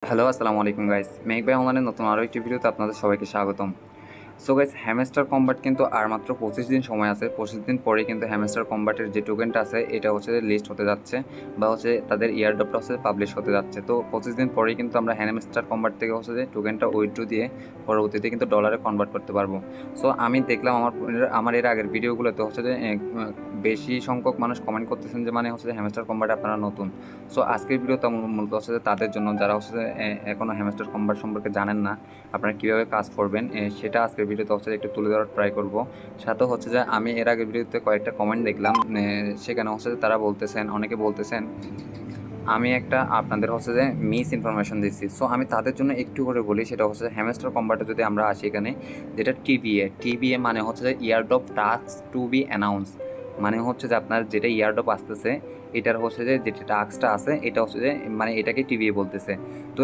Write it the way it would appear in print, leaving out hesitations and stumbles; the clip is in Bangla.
হ্যালো, আসসালামু আলাইকুম গাইস। মেঘ ভাই অনলাইনের নতুন আরও একটি ভিডিওতে আপনাদের সবাইকে স্বাগতম। সো গাইস, হ্যামস্টার কম্বাট কিন্তু আর মাত্র 25 দিন সময় আছে। 25 দিন পরেই কিন্তু হ্যামস্টার কম্বাটের যে টোকেনটা আছে এটা হচ্ছে লিস্ট হতে যাচ্ছে, বা হচ্ছে তাদের ইয়ারড্রপটা হচ্ছে পাবলিশ হতে যাচ্ছে। তো 25 দিন পরেই কিন্তু আমরা হ্যামস্টার কম্বাট থেকে হচ্ছে যে টোকেনটা উইথড্র দিয়ে পরবর্তীতে কিন্তু ডলারে কনভার্ট করতে পারবো। সো আমি দেখলাম আমার এর আগের ভিডিওগুলোতে হচ্ছে যে বেশি সংখ্যক মানুষ কমেন্ট করতেছেন যে মানে হচ্ছে যে হ্যামস্টার কম্বাট আপনারা নতুন। সো আজকের ভিডিওটা মূলত হচ্ছে যে তাদের জন্য যারা হচ্ছে যে এখনও হ্যামস্টার কম্বাট সম্পর্কে জানেন না, আপনারা কীভাবে কাজ করবেন সেটা আজকের ভিডিওতে হচ্ছে একটু তুলে ধরার ট্রাই করব। সাথে হচ্ছে যে আমি এর আগের ভিডিওতে কয়েকটা কমেন্ট দেখলাম, সেখানে হচ্ছে যে তারা বলতেছেন, অনেকে বলতেছেন আমি একটা আপনাদের হচ্ছে যে মিস ইনফরমেশন দিচ্ছি। সো আমি তাদের জন্য একটু করে বলি, সেটা হচ্ছে যে হ্যামস্টার কম্বাটে যদি আমরা আসি এখানে, যেটা টিবিএ মানে হচ্ছে যে ইয়ারড্রপ টাস্ক টু বি অ্যানাউন্স, মানে হচ্ছে যে আপনার যেটা ইয়ারড্রপ আসতেছে এটার হচ্ছে যে যেটা টাস্কটা আছে এটা হচ্ছে যে মানে এটাকে টিবিএ বলতেছে। তো